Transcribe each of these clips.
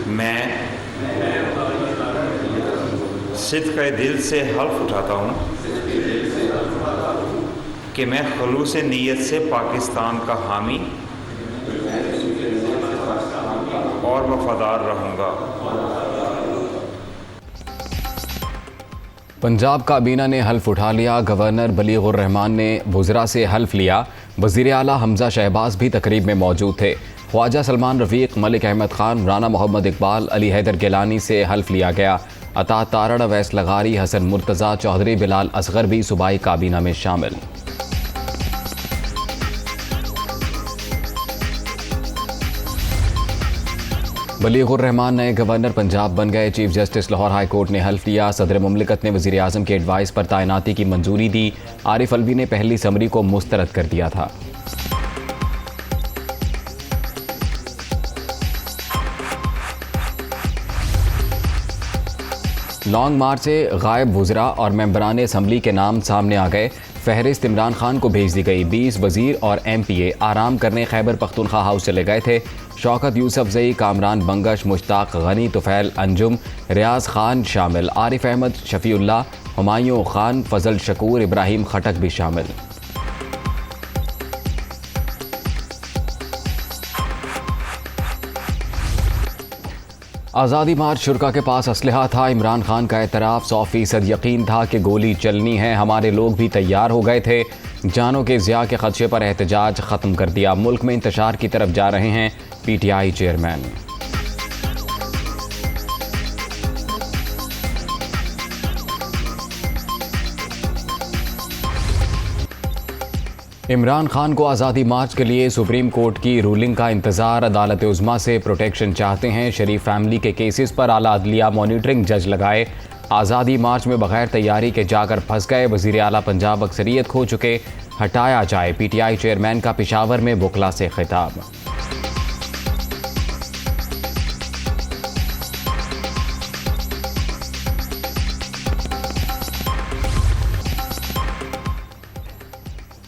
मैं सिद्क़ दिल से हल्फ उठाता हूँ कि मैं खुलूस नीयत से पाकिस्तान का हामी और वफादार रहूँगा। पंजाब काबीना ने हल्फ उठा लिया। गवर्नर बलीगुर रहमान ने वज़रा से हल्फ लिया। वज़ीर आला हमज़ा शहबाज भी तकरीब में मौजूद थे। ख्वाजा सलमान रफ़ीक, मलिक अहमद ख़ान, राना मोहम्मद इकबाल, अली हैदर गिलानी से हल्फ लिया गया। अता तारड़, अवैस लगारी, हसन मुर्तज़ा, चौधरी बिलाल असगर भी सूबाई काबीना में शामिल। बलीगुर रहमान नए गवर्नर पंजाब बन गए। Chief justice Lahore high court ने हल्फ लिया। सदर मुमलिकत ने वज़ीर आज़म के एडवाइस पर तैनाती की मंजूरी दी। आरिफ अलवी ने पहली समरी को मुस्तरद कर दिया था। लॉन्ग मार्च से गायब वज़रा और मेंबरान असम्बली के नाम सामने आ गए। फहरिस्त इमरान खान को भेज दी गई। 20 वज़ीर और MPA आराम करने खैबर पख्तूनख्वा हाउस चले गए थे। शौकत यूसुफजई, कामरान बंगश, मुश्ताक गनी, तुफैल अंजुम, रियाज खान शामिल। आरिफ अहमद, शफीउल्लाह, हुमायूं खान, फजल शकूर, इब्राहिम खटक भी शामिल। आज़ादी मार्च शुरा के पास असलहा था। इमरान खान का एतराफ़ 100% यकीन था कि गोली चलनी है। हमारे लोग भी तैयार हो गए थे। जानों के ज़िया के खदशे पर एहतजाज ख़त्म कर दिया। मुल्क में इंतशार की तरफ जा रहे हैं PTI चेयरमैन। इमरान खान को आज़ादी मार्च के लिए सुप्रीम कोर्ट की रूलिंग का इंतज़ार। अदालत उज़्मा से प्रोटेक्शन चाहते हैं। शरीफ फैमिली के केसेस पर आला अदलिया मॉनिटरिंग जज लगाए। आज़ादी मार्च में बगैर तैयारी के जाकर फंस गए। वज़ीर आला पंजाब अक्सरियत खो चुके, हटाया जाए। PTI चेयरमैन का पेशावर में बुकला से खिताब।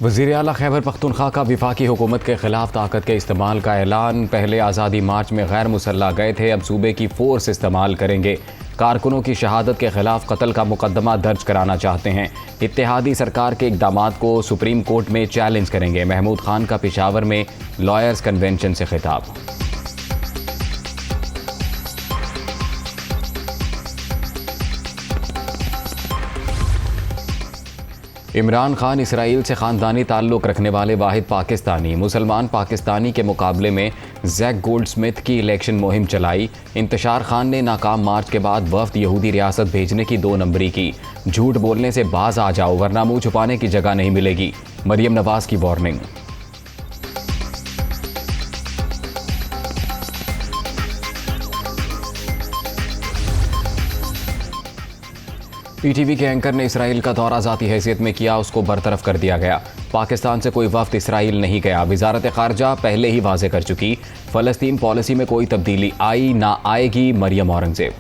वज़ीर आला खैबर पख्तूनख्वा का वफाकी हुकूमत के खिलाफ ताकत के इस्तेमाल का ऐलान। पहले आज़ादी मार्च में गैर मुसल्लह गए थे, अब सूबे की फोर्स इस्तेमाल करेंगे। कारकुनों की शहादत के खिलाफ कत्ल का मुकदमा दर्ज कराना चाहते हैं। इत्तेहादी सरकार के इक़दामात को सुप्रीम कोर्ट में चैलेंज करेंगे। महमूद खान का पेशावर में लॉयर्स कन्वेंशन से खिताब। इमरान खान इसराइल से ख़ानदानी ताल्लुक़ रखने वाले वाहिद पाकिस्तानी। मुसलमान पाकिस्तानी के मुकाबले में जैक गोल्डस्मिथ की इलेक्शन मुहिम चलाई। इंतशार खान ने नाकाम मार्च के बाद वफ्द यहूदी रियासत भेजने की 2 नंबरी की। झूठ बोलने से बाज आ जाओ वरना मुंह छुपाने की जगह नहीं मिलेगी। मरियम नवाज की वार्निंग। PTV के एंकर ने इसराइल का दौरा ज़ाती हैसियत में किया, उसको बरतरफ कर दिया गया। पाकिस्तान से कोई वफ्द इसराइल नहीं गया। वजारत ख़ारजा पहले ही वाज़े कर चुकी, फ़लस्तीन पॉलिसी में कोई तब्दीली आई ना आएगी। मरियम औरंगज़ेब।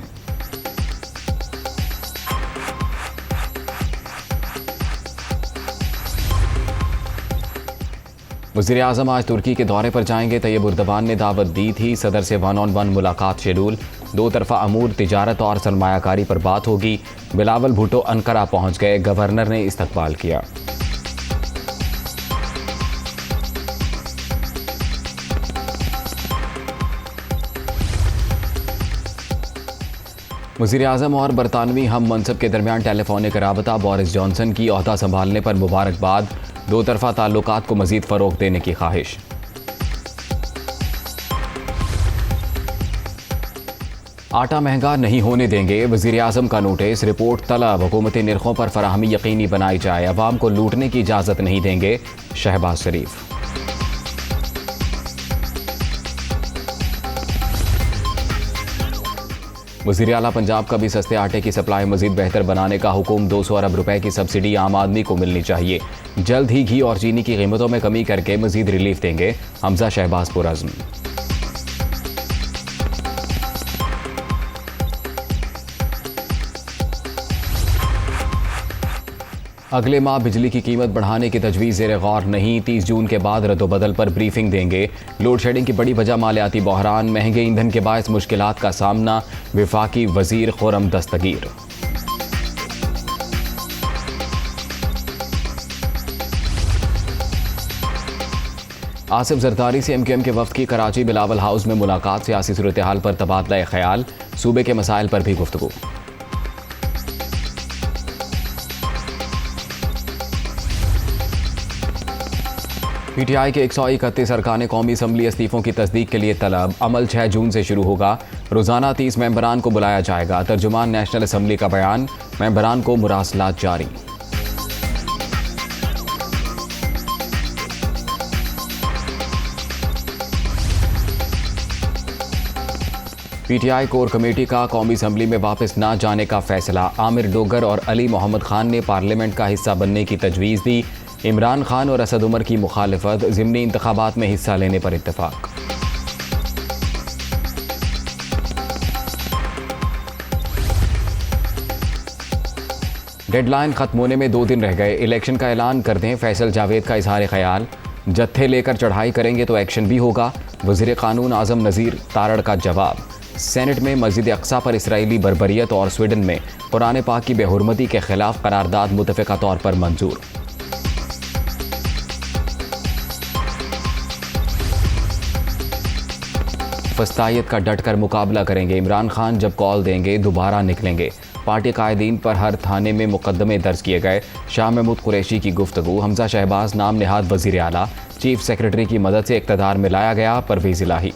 वज़ीर आज़म आज तुर्की के दौरे पर जाएंगे। तैयब उर्दवान ने दावत दी थी। सदर से 1-on-1 मुलाकात शेड्यूल। 2 तरफ़ा अमूर, तिजारत और सरमायाकारी पर बात होगी। बिलावल भुट्टो अंकारा पहुंच गए। गवर्नर ने इस्तकबाल किया। वज़ीर आज़म और बरतानवी हम मनसब के दरमियान टेलीफोनिक राबता। बोरिस जॉनसन की ओहदा संभालने पर मुबारकबाद। 2 तरफ़ा ताल्लुकात को मज़ीद फ़रोग़ देने की ख्वाहिश। आटा महंगा नहीं होने देंगे, वज़ीर आज़म का नोटिस। रिपोर्ट तलब, हुकूमती निर्खों पर फराहमी यकीनी बनाई जाए। अवाम को लूटने की इजाज़त नहीं देंगे, शहबाज शरीफ। वज़ीर आला पंजाब का भी सस्ते आटे की सप्लाई मज़ीद बेहतर बनाने का हुक्म। 200 अरब रुपए की सब्सिडी आम आदमी को मिलनी चाहिए। जल्द ही घी और चीनी की कीमतों में कमी करके मज़ीद रिलीफ देंगे, हमज़ा शहबाज पुरअज़्म। अगले माह बिजली की कीमत बढ़ाने की तजवीज़ ज़ेर गौर नहीं, 30 जून के बाद रद्दोबदल पर ब्रीफिंग देंगे। लोड शेडिंग की बड़ी वजह मालियाती बहरान, महंगे ईंधन के बायस मुश्किलात का सामना, विफाकी वजीर खुर्रम दस्तगीर। आसिफ जरदारी से MQM के वफ्द की कराची बिलावल हाउस में मुलाकात, सियासी सूरत हाल पर तबादला ख्याल, सूबे के मसाइल पर भी गुफ्तगू। PTI के 131 अरकान कौमी असम्बली इस्तीफ़ों की तस्दीक के लिए तलब, अमल 6 जून से शुरू होगा। रोज़ाना 30 मेंबरान को बुलाया जाएगा। तर्जुमान नेशनल असम्बली का बयान, मेंबरान को मुरासलात जारी। PTI कोर कमेटी का कौमी असम्बली में वापस ना जाने का फैसला, आमिर डोगर और अली मोहम्मद खान ने पार्लियामेंट का हिस्सा बनने की तजवीज़ दी। इमरान खान और असद उमर की मुखालिफत, ज़िमनी इंतखाबात में हिस्सा लेने पर इत्तेफाक। डेडलाइन खत्म होने में 2 दिन रह गए, इलेक्शन का ऐलान कर दें, फैसल जावेद का इजहार ख्याल। जत्थे लेकर चढ़ाई करेंगे तो एक्शन भी होगा, वज़ीर कानून आज़म नज़ीर तारड़ का जवाब। सेनेट में मस्जिद अक्सा पर इसराइली बर्बरियत और स्वीडन में कुरान पाक की बेहुरमती के खिलाफ करारदाद मुतफ़िक़ा तौर पर मंजूर। फस्तायत का डटकर मुकाबला करेंगे, इमरान खान जब कॉल देंगे दोबारा निकलेंगे। पार्टी कायदीन पर हर थाने में मुकदमे दर्ज किए गए। शाह महमूद कुरैशी की गुफ्तगू, हमजा शहबाज नाम निहाद वज़ीर आला, चीफ सेक्रेटरी की मदद से इक़्तिदार में लाया गया। परवेज़ इलाही।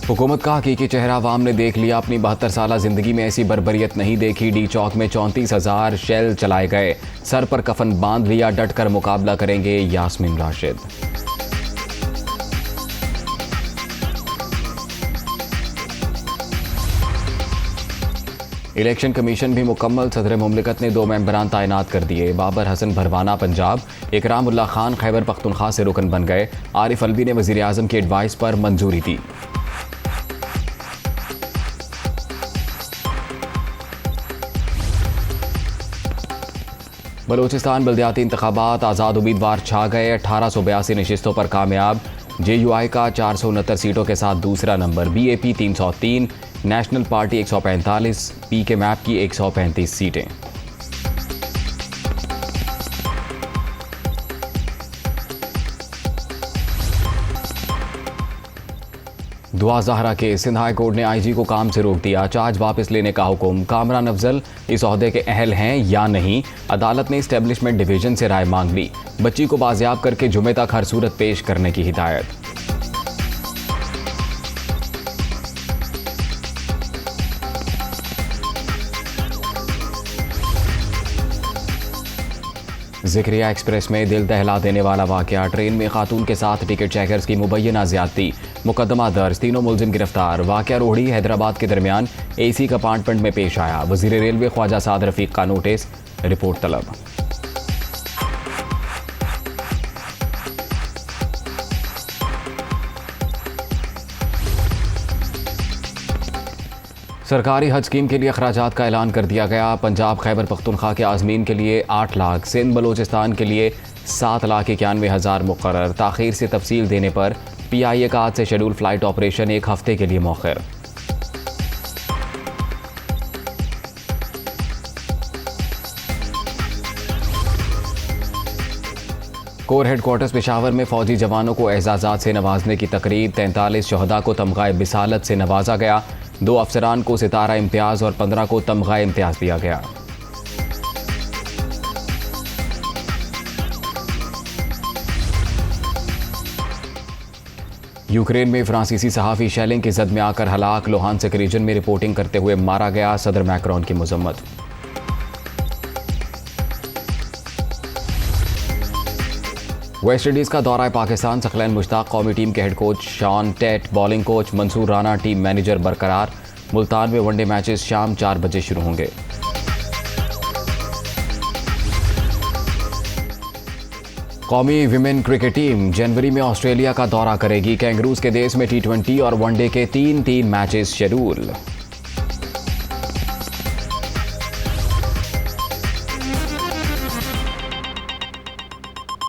हुकूमत का हकीकी चेहरा अवाम ने देख लिया, अपनी 72 साला जिंदगी में ऐसी बर्बरियत नहीं देखी। डी चौक में 34,000 शेल चलाए गए, सर पर कफन बांध लिया, डट कर मुकाबला करेंगे यास्मीन राशिद। इलेक्शन कमीशन भी मुकम्मल, सदर मुमलिकत ने 2 मेंबरान तैनात कर दिए। बाबर हसन भरवाना पंजाब, इकराम उल्लाह खान खैबर पख्तूनख्वा से रुकन बन गए। आरिफ अलवी ने वज़ीर आज़म की एडवाइस पर मंजूरी दी। बलूचिस्तान बल्दियाती इंतखाबात, आज़ाद उम्मीदवार छा गए, 1882 नशिस्तों पर कामयाब। JUI का 469 सीटों के साथ दूसरा number, BAP 303, national party 145, PK map की 135 सीटें। दुआ ज़हरा के सिंध हाई कोर्ट ने IG को काम से रोक दिया, चार्ज वापस लेने का हुक्म। कामरान अफजल इस ओहदे के अहल हैं या नहीं, अदालत ने इस्टेब्लिशमेंट डिवीजन से राय मांग ली। बच्ची को बाजियाब करके जुमे तक हर सूरत पेश करने की हिदायत। ज़िक्रिया एक्सप्रेस में दिल दहला देने वाला वाक़या, ट्रेन में खातून के साथ टिकट चेकर्स की मुबैना ज़्यादती, मुकदमा दर्ज, तीनों मुलजिम गिरफ्तार। वाक़या रोहड़ी हैदराबाद के दरमियान AC कंपार्टमेंट में पेश आया। वज़ीर रेलवे ख्वाजा साद रफ़ीक का नोटिस, रिपोर्ट तलब। सरकारी हज स्कीम के लिए अखराजात का ऐलान कर दिया गया। पंजाब खैबर पख्तूनख्वा के आज़मीन के लिए 8 लाख, सिंध बलोचिस्तान के लिए 7,91,000 मुकर्रर। ताख़ीर से तफसील देने पर PIA का आज से शेड्यूल फ़्लाइट ऑपरेशन 1 हफ्ते के लिए मौखर। कोर हेडक्वार्टर्स पेशावर में फ़ौजी जवानों को एजाज़ात से नवाजने की तकरीब, 43 शहदा को तमग़ा बिसालत से नवाजा गया। 2 अफसरान को सितारा इम्तियाज़ और 15 को तमग़ा इम्तियाज़ दिया गया। यूक्रेन में फ्रांसीसी सहाफ़ी शेलिंग की जद में आकर हलाक, लोहानस्क रीजन में रिपोर्टिंग करते हुए मारा गया। सदर मैक्रोन की मज़म्मत। वेस्ट इंडीज़ का दौरा पाकिस्तान, सकलैन मुश्ताक कौमी टीम के head coach Shaun Tait, bowling coach Mansoor Rana team manager बरकरार। मुल्तान में वनडे मैचेस शाम 4 बजे शुरू होंगे। कौमी विमेन क्रिकेट टीम जनवरी में ऑस्ट्रेलिया का दौरा करेगी। कैंगरूज के देश में T20 और वनडे के 3 मैचेस शेड्यूल।